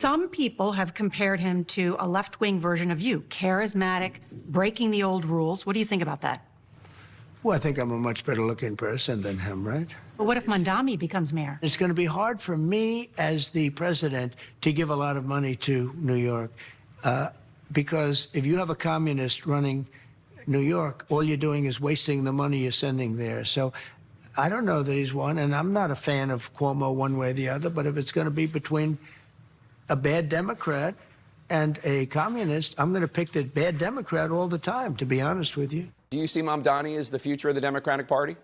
Some people have compared him to a left-wing version of you, charismatic, breaking the old rules. What do you think about that? Well, I think I'm a much better looking person than him, right? But what if Mamdani becomes mayor? It's going to be hard for me as the president to give a lot of money to New York because if you have a communist running New York, all you're doing is wasting the money you're sending there. So I don't know that he's one, and I'm not a fan of Cuomo one way or the other, but if it's going to be between a bad Democrat and a communist, I'm going to pick the bad Democrat all the time, to be honest with you. Do you see Mamdani as the future of the Democratic Party?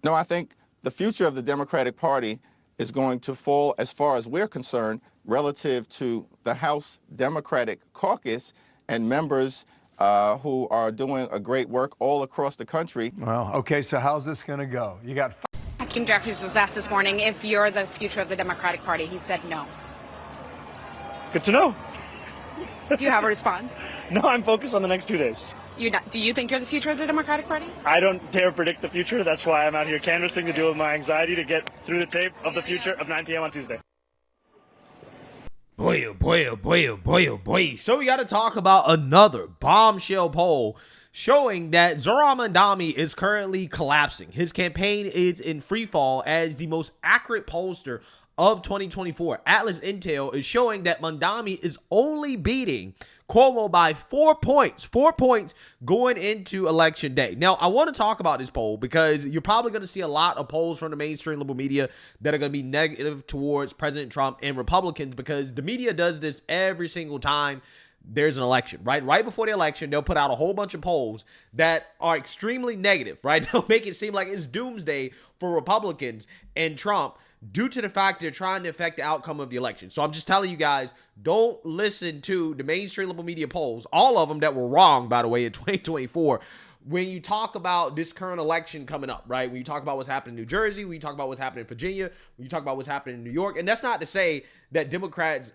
No, I think the future of the Democratic Party is going to fall, as far as we're concerned, relative to the House Democratic Caucus and members who are doing a great work all across the country. Well, okay, so how's this going to go? You got. Hakeem Jeffries was asked this morning if you're the future of the Democratic Party. He said no. Good to know. Do you have a response? No, I'm focused on the next 2 days. Do you think you're the future of the Democratic Party? I don't dare predict the future. That's why I'm out here canvassing to deal with my anxiety to get through the tape of the future of 9 p.m. on Tuesday. Boy, oh boy, oh boy, oh boy, oh boy. So we got to talk about another bombshell poll showing that Zohran Mamdani is currently collapsing. His campaign is in free fall as the most accurate pollster of 2024. Atlas Intel is showing that Mamdani is only beating Cuomo by 4 points. 4 points going into election day. Now, I want to talk about this poll because you're probably going to see a lot of polls from the mainstream liberal media that are going to be negative towards President Trump and Republicans because the media does this every single time there's an election, right? Right before the election, they'll put out a whole bunch of polls that are extremely negative, right? They'll make it seem like it's doomsday for Republicans and Trump due to the fact they're trying to affect the outcome of the election. So I'm just telling you guys, don't listen to the mainstream liberal media polls, all of them that were wrong, by the way, in 2024, when you talk about this current election coming up, right? When you talk about what's happening in New Jersey, when you talk about what's happening in Virginia, when you talk about what's happening in New York. And that's not to say that Democrats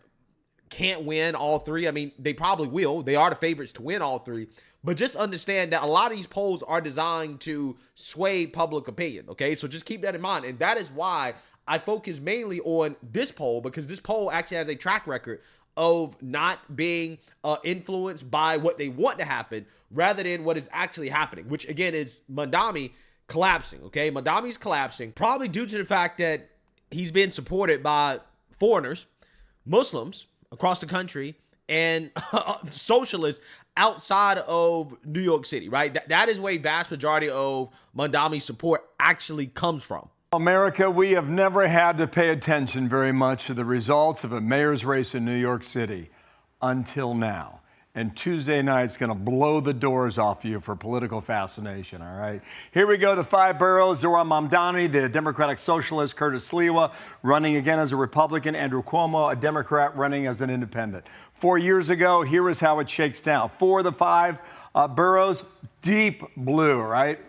can't win all three. I mean, they probably will. They are the favorites to win all three. But just understand that a lot of these polls are designed to sway public opinion, okay? So just keep that in mind. And that is why I focus mainly on this poll, because this poll actually has a track record of not being influenced by what they want to happen rather than what is actually happening, which again is Mamdani collapsing, okay? Mamdani's collapsing probably due to the fact that he's been supported by foreigners, Muslims across the country, and socialists outside of New York City, right? That is where a vast majority of Mamdani's support actually comes from. America, we have never had to pay attention very much to the results of a mayor's race in New York City until now. And Tuesday night's going to blow the doors off you for political fascination, all right? Here we go, the 5 boroughs. Zohran Mamdani, the Democratic Socialist, Curtis Sliwa, running again as a Republican, Andrew Cuomo, a Democrat, running as an independent. 4 years ago, here is how it shakes down. 4 of the 5 boroughs, deep blue, right?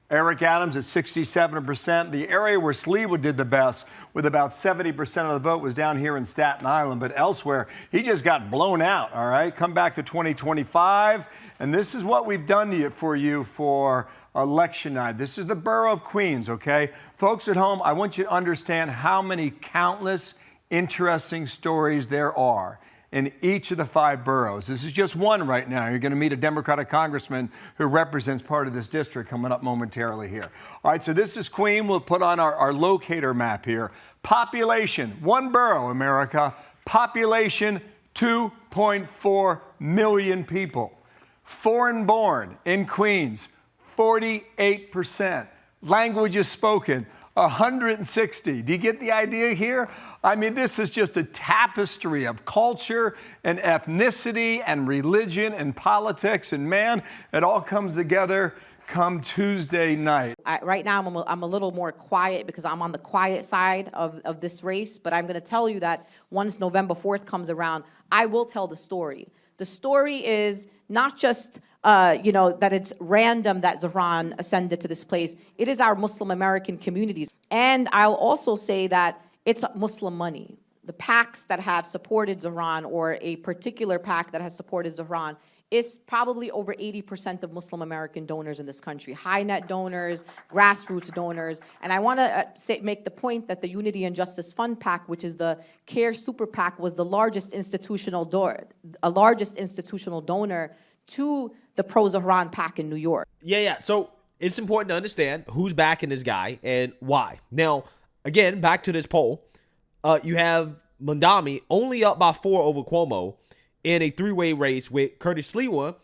Eric Adams at 67%. The area where Sliwa did the best with about 70% of the vote was down here in Staten Island, but elsewhere, he just got blown out, all right? Come back to 2025, and this is what we've done for you for election night. This is the borough of Queens, okay? Folks at home, I want you to understand how many countless interesting stories there are in each of the 5 boroughs. This is just one right now. You're going to meet a Democratic congressman who represents part of this district coming up momentarily here. All right, so this is Queen. We'll put on our locator map here. Population, 1 borough, America. Population, 2.4 million people. Foreign born in Queens, 48%. Languages spoken, 160. Do you get the idea here? I mean, this is just a tapestry of culture and ethnicity and religion and politics. And man, it all comes together come Tuesday night. Right now, I'm a little more quiet because I'm on the quiet side of this race. But I'm going to tell you that once November 4th comes around, I will tell the story. The story is not just that it's random that Zohran ascended to this place. It is our Muslim American communities. And I'll also say that it's Muslim money. The PACs that have supported Zohran, or a particular PAC that has supported Zohran, is probably over 80% of Muslim American donors in this country, high net donors, grassroots donors. And I want to make the point that the Unity and Justice Fund PAC, which is the CARE Super PAC, was the largest institutional donor to the pro-Zohran PAC in New York. Yeah. So it's important to understand who's backing this guy and why. Now, again, back to this poll, you have Mamdani only up by 4 over Cuomo in a 3-way race with Curtis Sliwa,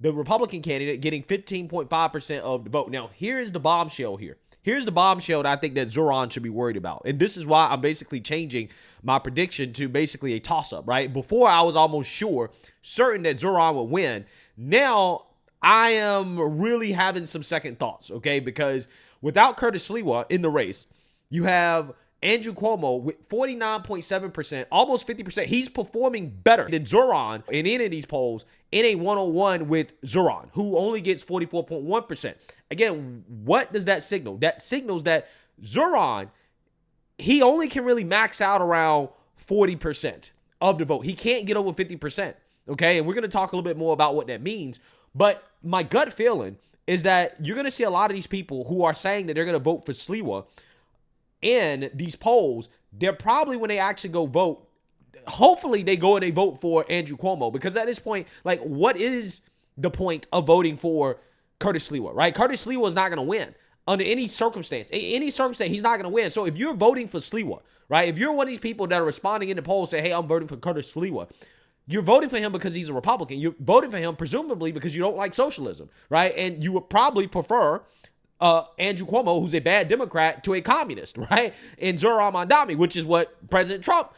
the Republican candidate, getting 15.5% of the vote. Now, here's the bombshell here. Here's the bombshell that I think that Zohran should be worried about. And this is why I'm basically changing my prediction to basically a toss-up, right? Before, I was almost certain that Zohran would win. Now, I am really having some second thoughts, okay? Because without Curtis Sliwa in the race, you have Andrew Cuomo with 49.7%, almost 50%. He's performing better than Zohran in any of these polls in a 101 with Zohran, who only gets 44.1%. Again, what does that signal? That signals that Zohran, he only can really max out around 40% of the vote. He can't get over 50%, okay? And we're going to talk a little bit more about what that means. But my gut feeling is that you're going to see a lot of these people who are saying that they're going to vote for Sliwa in these polls. They're probably, when they actually go vote, hopefully they go and they vote for Andrew Cuomo, because at this point, like, what is the point of voting for Curtis Sliwa, right? Curtis Sliwa is not going to win under any circumstance. Any circumstance, he's not going to win. So if you're voting for Sliwa, right, if you're one of these people that are responding in the polls, say, hey, I'm voting for Curtis Sliwa, you're voting for him because he's a Republican. You're voting for him presumably because you don't like socialism, right? And you would probably prefer Andrew Cuomo, who's a bad Democrat, to a communist, right? And Zohran Mamdani, which is what President Trump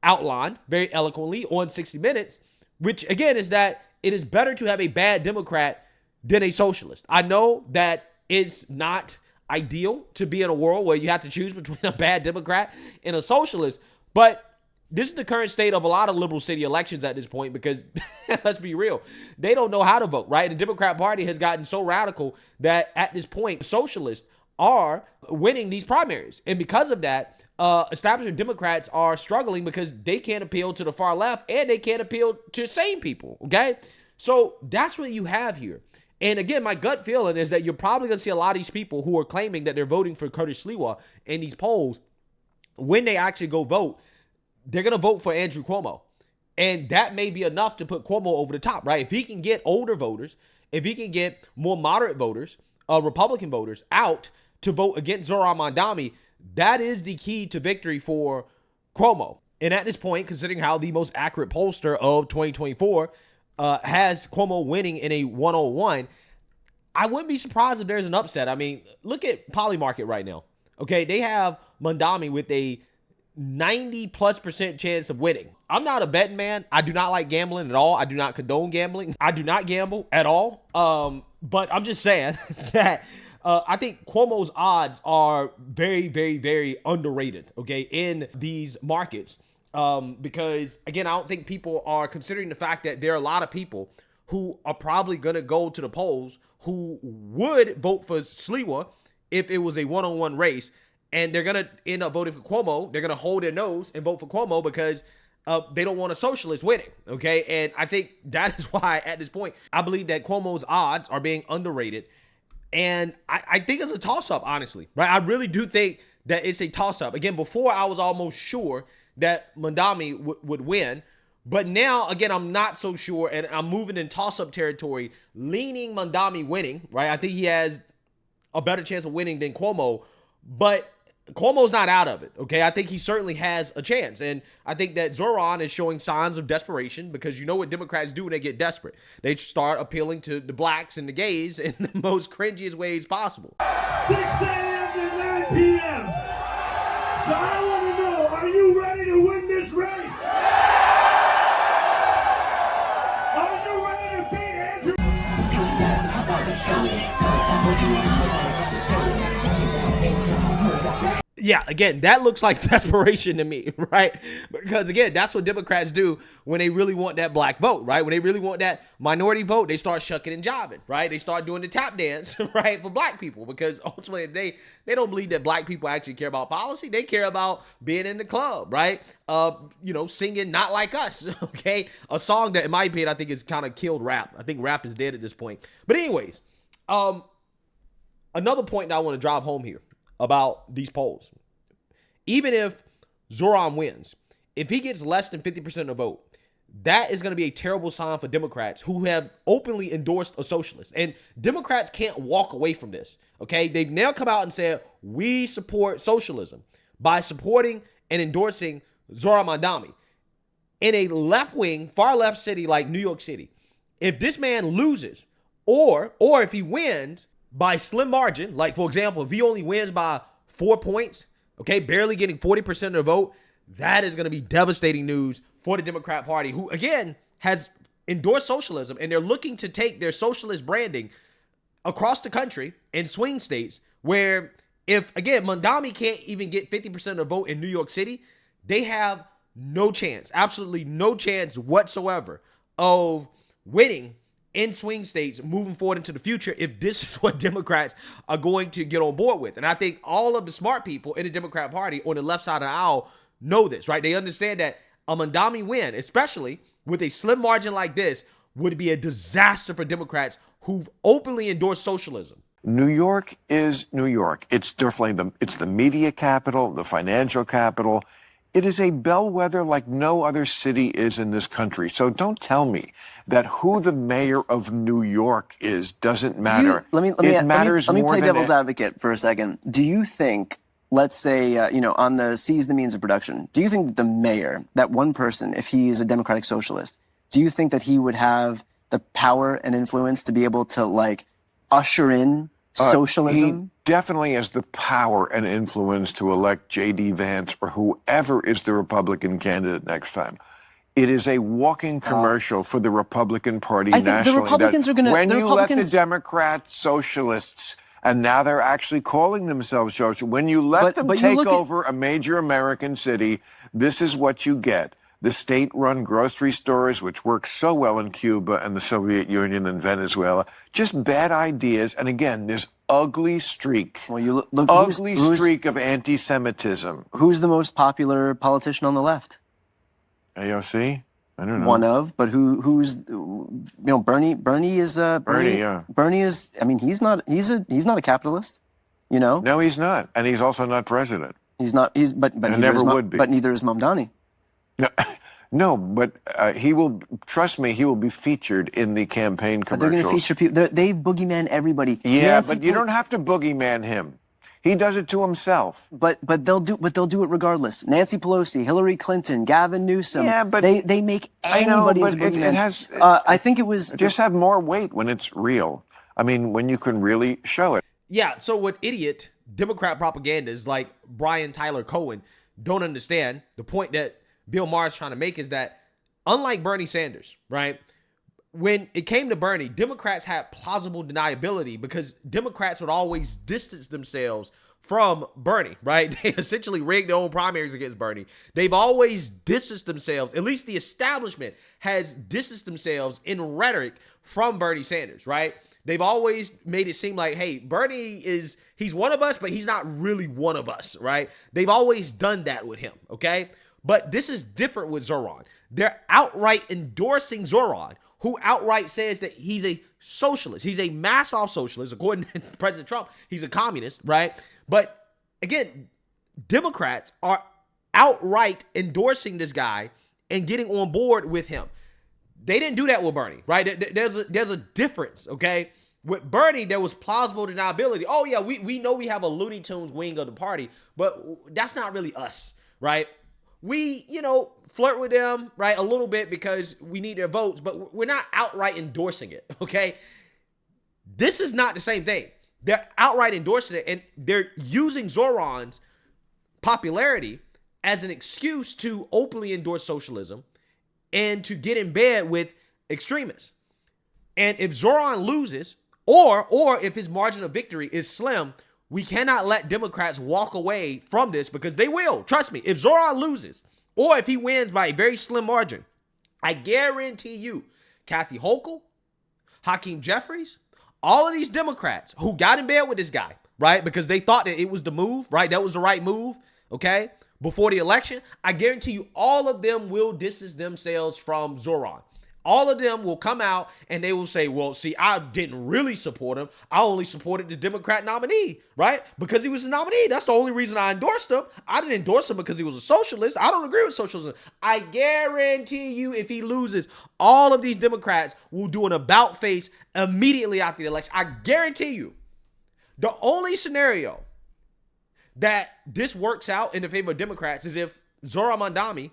outlined very eloquently on 60 Minutes, which, again, is that it is better to have a bad Democrat than a socialist. I know that it's not ideal to be in a world where you have to choose between a bad Democrat and a socialist, but this is the current state of a lot of liberal city elections at this point, because let's be real, they don't know how to vote, right? The Democrat Party has gotten so radical that at this point, socialists are winning these primaries. And because of that, establishment Democrats are struggling because they can't appeal to the far left and they can't appeal to sane people, okay? So that's what you have here. And again, my gut feeling is that you're probably going to see a lot of these people who are claiming that they're voting for Curtis Sliwa in these polls, when they actually go vote, they're going to vote for Andrew Cuomo. And that may be enough to put Cuomo over the top, right? If he can get older voters, if he can get more moderate voters, Republican voters out to vote against Zohran Mamdani, that is the key to victory for Cuomo. And at this point, considering how the most accurate pollster of 2024 has Cuomo winning in a 101, I wouldn't be surprised if there's an upset. I mean, look at Polymarket right now. Okay, they have Mamdani with a 90+% chance of winning. I'm not a betting man. I do not like gambling at all. I do not condone gambling. I do not gamble at all. But I'm just saying that I think Cuomo's odds are very, very, very underrated, okay, in these markets. Because, again, I don't think people are considering the fact that there are a lot of people who are probably going to go to the polls who would vote for Sliwa if it was a one-on-one race. And they're going to end up voting for Cuomo. They're going to hold their nose and vote for Cuomo because they don't want a socialist winning, okay? And I think that is why, at this point, I believe that Cuomo's odds are being underrated. And I think it's a toss-up, honestly, right? I really do think that it's a toss-up. Again, before I was almost sure that Mamdani would win. But now, again, I'm not so sure, and I'm moving in toss-up territory, leaning Mamdani winning, right? I think he has a better chance of winning than Cuomo, but Cuomo's not out of it, okay? I think he certainly has a chance, and I think that Zohran is showing signs of desperation, because you know what Democrats do when they get desperate. They start appealing to the blacks and the gays in the most cringiest ways possible. 6 a.m. to 9 p.m. So I want to know, are you ready to win this race? Are you ready to beat Andrew? Yeah, again, that looks like desperation to me, right? Because again, that's what Democrats do when they really want that black vote, right? When they really want that minority vote, they start shucking and jiving, right? They start doing the tap dance, right, for black people, because ultimately they don't believe that black people actually care about policy. They care about being in the club, right? Singing "Not Like Us," okay? A song that, in my opinion, I think has kind of killed rap. I think rap is dead at this point. But anyways, another point that I want to drive home here about these polls. Even if Zohran wins, if he gets less than 50% of the vote, that is going to be a terrible sign for Democrats who have openly endorsed a socialist. And Democrats can't walk away from this, okay? They've now come out and said, we support socialism by supporting and endorsing Zohran Mamdani. In a left-wing, far-left city like New York City, if this man loses, or if he wins by slim margin, like, for example, if he only wins by 4 points, okay, barely getting 40% of the vote, that is going to be devastating news for the Democrat Party, who, again, has endorsed socialism, and they're looking to take their socialist branding across the country in swing states where, if, again, Mamdani can't even get 50% of the vote in New York City, they have no chance, absolutely no chance whatsoever of winning in swing states moving forward into the future if this is what Democrats are going to get on board with. And I think all of the smart people in the Democrat Party on the left side of the aisle know this, right? They understand that a Mamdani win, especially with a slim margin like this, would be a disaster for Democrats who've openly endorsed socialism. New York is New York. It's definitely it's the media capital, the financial capital. It is a bellwether like no other city is in this country. So don't tell me that who the mayor of New York is doesn't matter. Let me play devil's advocate for a second. Do you think, let's say, on the seize the means of production, do you think that the mayor, that one person, if he is a democratic socialist, do you think that he would have the power and influence to be able to, like, usher in socialism? He definitely has the power and influence to elect J.D. Vance or whoever is the Republican candidate next time. It is a walking commercial for the Republican Party nationally. I think the Republicans are going to... When you let the Democrat socialists, and now they're actually calling themselves socialists, when you let them take over a major American city, this is what you get. The state-run grocery stores, which work so well in Cuba and the Soviet Union and Venezuela, just bad ideas. And again, this ugly streak, streak of anti-Semitism. Who's the most popular politician on the left? AOC? I don't know. One of, but who's Bernie? Bernie is Bernie is. I mean, he's not a capitalist. No, he's not, and he's also not president. He's not. But never would be. But neither is Mamdani. No, but he will, trust me, he will be featured in the campaign commercials. But they're going to feature people. They boogeyman everybody. Yeah, but you don't have to boogeyman him. He does it to himself. But they'll do it regardless. Nancy Pelosi, Hillary Clinton, Gavin Newsom. Yeah, but they make anybody into boogeyman. I think it was just have more weight when it's real. I mean, when you can really show it. Yeah. So what idiot Democrat propagandists like Brian Tyler Cohen don't understand, the point that Bill Maher is trying to make is that, unlike Bernie Sanders, right, when it came to Bernie, Democrats had plausible deniability because Democrats would always distance themselves from Bernie, right? They essentially rigged their own primaries against Bernie. They've always distanced themselves, at least the establishment has distanced themselves in rhetoric from Bernie Sanders, right? They've always made it seem like, hey, Bernie he's one of us, but he's not really one of us, right? They've always done that with him, okay? But this is different with Zohran. They're outright endorsing Zohran, who outright says that he's a socialist. He's a mass-off socialist. According to President Trump, he's a communist, right? But again, Democrats are outright endorsing this guy and getting on board with him. They didn't do that with Bernie, right? There's a difference, okay? With Bernie, there was plausible deniability. Oh, yeah, we know we have a Looney Tunes wing of the party, but that's not really us, right? We, flirt with them, right, a little bit because we need their votes, but we're not outright endorsing it, okay? This is not the same thing. They're outright endorsing it, and they're using Zohran's popularity as an excuse to openly endorse socialism and to get in bed with extremists. And if Zohran loses, or if his margin of victory is slim, We cannot let Democrats walk away from this because they will. Trust me, if Zohran loses or if he wins by a very slim margin, I guarantee you, Kathy Hochul, Hakeem Jeffries, all of these Democrats who got in bed with this guy, right, because they thought that it was the move, right, that was the right move, okay, before the election, I guarantee you all of them will distance themselves from Zohran. All of them will come out and they will say, well, see, I didn't really support him. I only supported the Democrat nominee, right? Because he was the nominee. That's the only reason I endorsed him. I didn't endorse him because he was a socialist. I don't agree with socialism. I guarantee you if he loses, all of these Democrats will do an about face immediately after the election. I guarantee you. The only scenario that this works out in the favor of Democrats is if Zohran Mamdani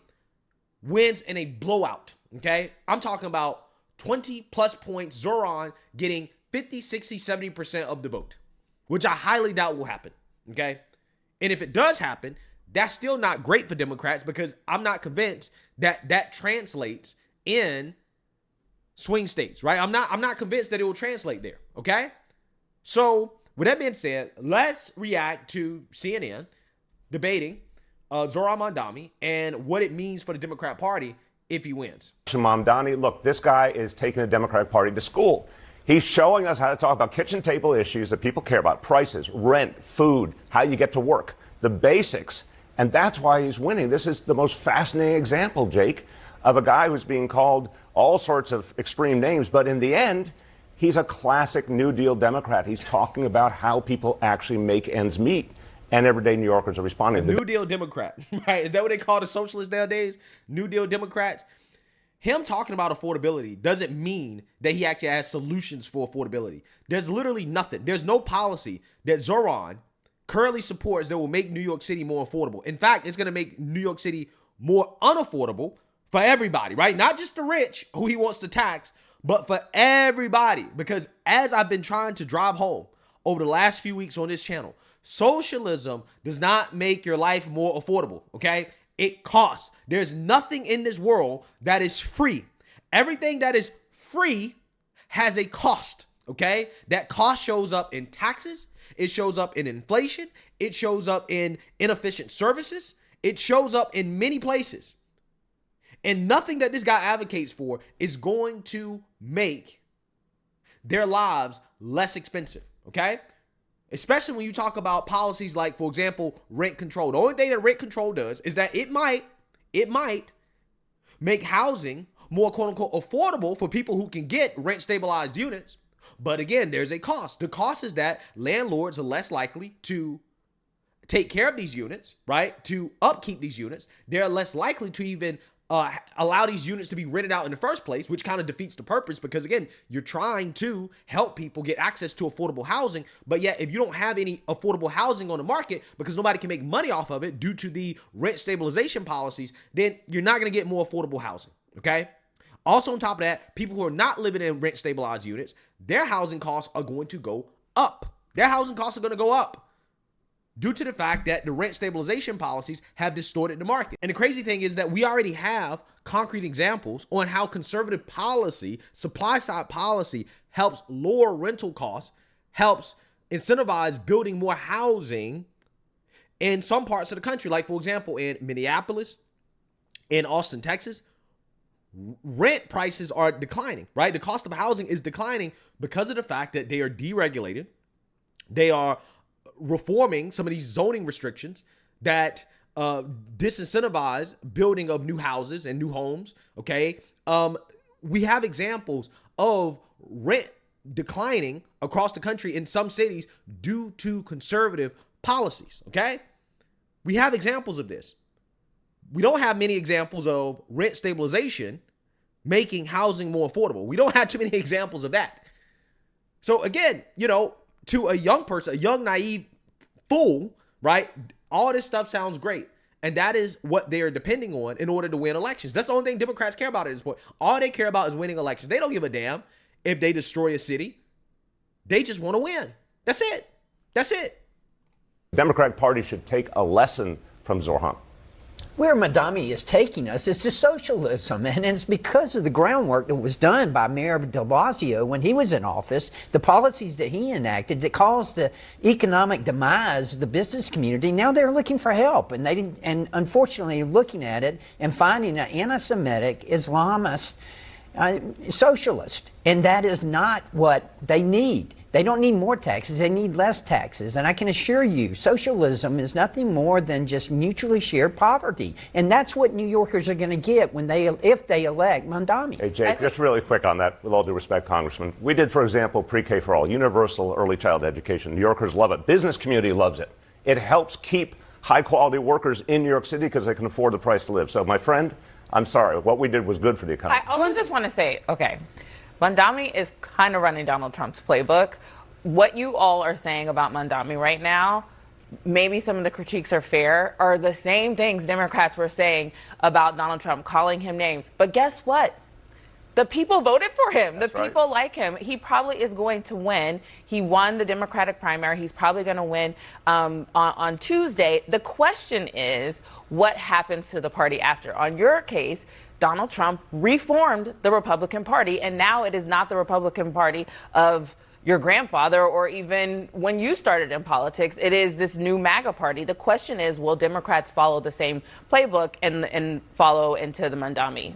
wins in a blowout. Okay, I'm talking about 20 plus points, Zohran getting 50, 60, 70% of the vote, which I highly doubt will happen. Okay, and if it does happen, that's still not great for Democrats because I'm not convinced that that translates in swing states, right? I'm not convinced that it will translate there. Okay, so with that being said, let's react to CNN debating Zohran Mamdani and what it means for the Democrat Party if he wins. Mamdani, look, this guy is taking the Democratic Party to school. He's showing us how to talk about kitchen table issues that people care about: prices, rent, food, how you get to work, the basics. And that's why he's winning. This is the most fascinating example, Jake, of a guy who's being called all sorts of extreme names. But in the end, he's a classic New Deal Democrat. He's talking about how people actually make ends meet. And everyday New Yorkers are responding. New Deal Democrat, right? Is that what they call the socialists nowadays? New Deal Democrats? Him talking about affordability doesn't mean that he actually has solutions for affordability. There's literally nothing. There's no policy that Zohran currently supports that will make New York City more affordable. In fact, it's going to make New York City more unaffordable for everybody, right? Not just the rich who he wants to tax, but for everybody. Because as I've been trying to drive home over the last few weeks on this channel, socialism does not make your life more affordable, okay? It costs. There's nothing in this world that is free. Everything that is free has a cost, okay? That cost shows up in taxes. It shows up in inflation. It shows up in inefficient services. It shows up in many places. And nothing that this guy advocates for is going to make their lives less expensive, okay? Especially when you talk about policies like, for example, rent control. The only thing that rent control does is that it might make housing more quote unquote affordable for people who can get rent stabilized units. But again, there's a cost. The cost is that landlords are less likely to take care of these units, right? To upkeep these units. They're less likely to even allow these units to be rented out in the first place, which kind of defeats the purpose because, again, you're trying to help people get access to affordable housing. But yet, if you don't have any affordable housing on the market because nobody can make money off of it due to the rent stabilization policies, then you're not going to get more affordable housing, okay? Also, on top of that, people who are not living in rent stabilized units, their housing costs are going to go up. Their housing costs are going to go up due to the fact that the rent stabilization policies have distorted the market. And the crazy thing is that we already have concrete examples on how conservative policy, supply side policy, helps lower rental costs, helps incentivize building more housing in some parts of the country. Like, for example, in Minneapolis, in Austin, Texas, rent prices are declining, right? The cost of housing is declining because of the fact that they are deregulated. They are reforming some of these zoning restrictions that disincentivize building of new houses and new homes, okay? We have examples of rent declining across the country in some cities due to conservative policies, okay? We have examples of this. We don't have many examples of rent stabilization making housing more affordable. We don't have too many examples of that. So again, you know, to a young person, a young, naive fool, right? All this stuff sounds great. And that is what they're depending on in order to win elections. That's the only thing Democrats care about at this point. All they care about is winning elections. They don't give a damn if they destroy a city. They just want to win. That's it. That's it. The Democratic Party should take a lesson from Zohran. where Mamdani is taking us is to socialism, and it's because of the groundwork that was done by Mayor de Blasio when he was in office, the policies that he enacted that caused the economic demise of the business community. Now they're looking for help, and they didn't, and unfortunately looking at it and finding an anti-Semitic Islamist socialist, and that is not what they need. They don't need more taxes, they need less taxes. And I can assure you, socialism is nothing more than just mutually shared poverty. And that's what New Yorkers are going to get when if they elect Mamdani. Hey, Jake, just really quick on that, with all due respect, Congressman. We did, for example, pre-K for all, universal early childhood education. New Yorkers love it. Business community loves it. It helps keep high-quality workers in New York City because they can afford the price to live. So, my friend, I'm sorry. What we did was good for the economy. I also just want to say, okay, Mamdani is kind of running Donald Trump's playbook. What you all are saying about Mamdani right now, maybe some of the critiques are fair, are the same things Democrats were saying about Donald Trump, calling him names. But guess what? The people voted for him. The people like him. He probably is going to win. He won the Democratic primary. He's probably going to win on Tuesday. The question is, what happens to the party after? On your case, Donald Trump reformed the Republican Party, and now it is not the Republican Party of your grandfather or even when you started in politics. It is this new MAGA party. The question is, will Democrats follow the same playbook and follow into the Mamdani?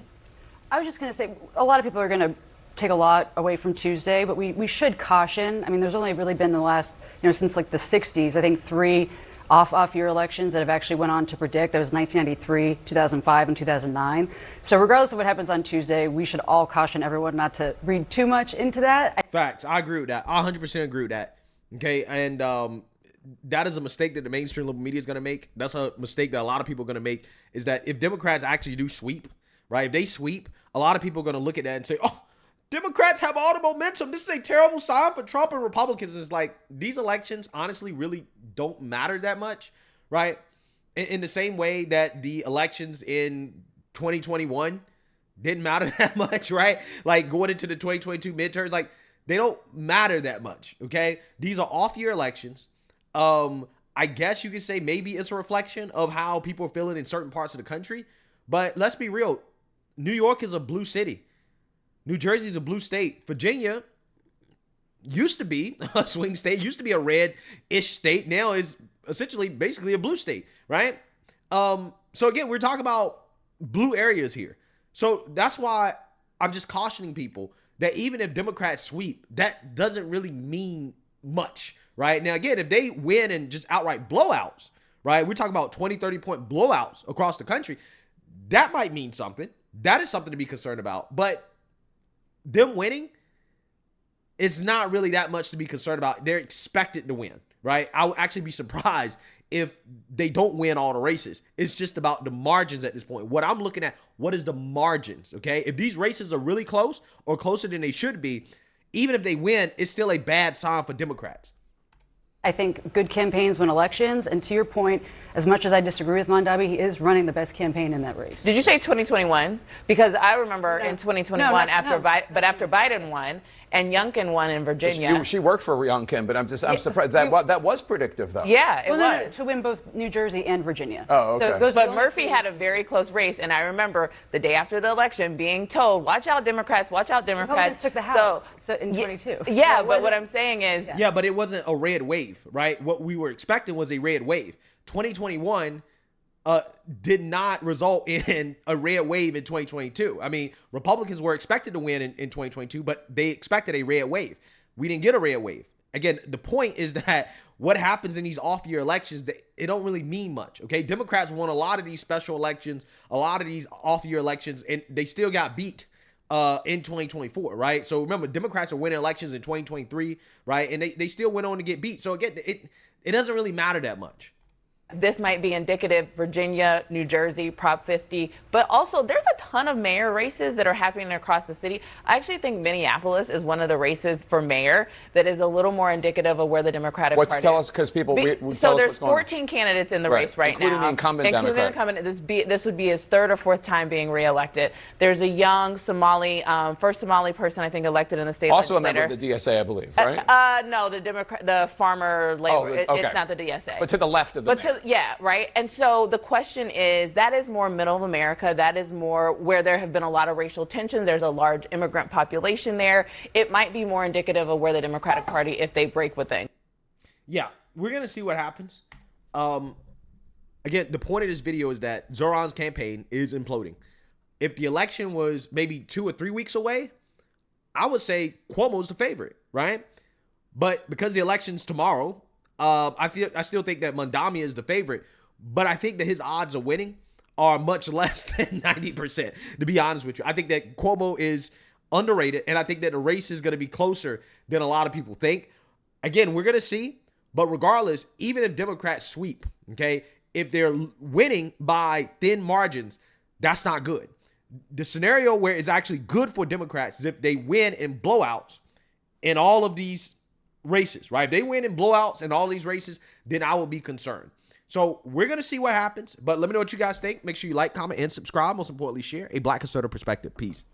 I was just going to say, a lot of people are going to take a lot away from Tuesday, but we should caution. I mean, there's only really been the last, since like the 60s, I think 3 off-year elections that have actually went on to predict. That was 1993, 2005, and 2009. So regardless of what happens on Tuesday, we should all caution everyone not to read too much into that. Facts. I agree with that. I 100% agree with that. Okay, and that is a mistake that the mainstream liberal media is going to make. That's a mistake that a lot of people are going to make, is that if Democrats actually do sweep, right, if they sweep, a lot of people are going to look at that and say, oh, Democrats have all the momentum. This is a terrible sign for Trump and Republicans. It's like, these elections honestly really don't matter that much, right? In the same way that the elections in 2021 didn't matter that much, right? Like going into the 2022 midterms, like they don't matter that much, okay? These are off-year elections. I guess you could say maybe it's a reflection of how people are feeling in certain parts of the country. But let's be real. New York is a blue city. New Jersey is a blue state. Virginia used to be a swing state, used to be a red-ish state. Now is essentially basically a blue state, right? So again, we're talking about blue areas here. So that's why I'm just cautioning people that even if Democrats sweep, that doesn't really mean much, right? Now, again, if they win and just outright blowouts, right? We're talking about 20, 30-point blowouts across the country. That might mean something. That is something to be concerned about. But them winning is not really that much to be concerned about. They're expected to win, right? I would actually be surprised if they don't win all the races. It's just about the margins at this point. What I'm looking at, what is the margins, okay? If these races are really close or closer than they should be, even if they win, it's still a bad sign for Democrats. I think good campaigns win elections. And to your point, as much as I disagree with Mamdani, he is running the best campaign in that race. Did you say 2021? Because I remember in 2021, after Biden won and Youngkin won in Virginia. She worked for Youngkin, but I'm surprised. That was predictive, though. Yeah, it was. No, to win both New Jersey and Virginia. Oh, okay. But Murphy had a very close race, and I remember the day after the election being told, watch out, Democrats, watch out, Democrats. Republicans took the House so in 22. Yeah, but what I'm saying is... Yeah, but it wasn't a red wave, right? What we were expecting was a red wave. 2021 did not result in a red wave in 2022. I mean, Republicans were expected to win in 2022, but they expected a red wave. We didn't get a red wave. Again, the point is that what happens in these off-year elections, it don't really mean much, okay? Democrats won a lot of these special elections, a lot of these off-year elections, and they still got beat in 2024, right? So remember, Democrats are winning elections in 2023, right? And they still went on to get beat. So again, it doesn't really matter that much. This might be indicative, Virginia, New Jersey, Prop 50, but also there's a ton of mayor races that are happening across the city. I actually think Minneapolis is one of the races for mayor that is a little more indicative of where the Democratic Party Tell us, because people so there's 14 candidates in the race right including now. The incumbent including Democrat. the incumbent. This would be his 3rd or 4th time being reelected. There's a young Somali, first Somali person I think elected in the state also legislature. a member of the DSA, I believe, right? No, the farmer labor. Okay. It's not the DSA. But to the left of the mayor. Yeah, right. And so the question is, that is more middle of America. That is more where there have been a lot of racial tensions. There's a large immigrant population there. It might be more indicative of where the Democratic Party, if they break with things. Yeah, we're going to see what happens. Again, the point of this video is that Zohran's campaign is imploding. If the election was maybe 2 or 3 weeks away, I would say Cuomo's the favorite, right? But because the election's tomorrow, I still think that Mamdani is the favorite, but I think that his odds of winning are much less than 90%, to be honest with you. I think that Cuomo is underrated, and I think that the race is going to be closer than a lot of people think. Again, we're going to see, but regardless, even if Democrats sweep, okay, if they're winning by thin margins, that's not good. The scenario where it's actually good for Democrats is if they win in blowouts in all of these races, right? If they win in blowouts in all these races, then I will be concerned. So we're going to see what happens, but let me know what you guys think. Make sure you like, comment, and subscribe. Most importantly, share a Black conservative perspective. Peace.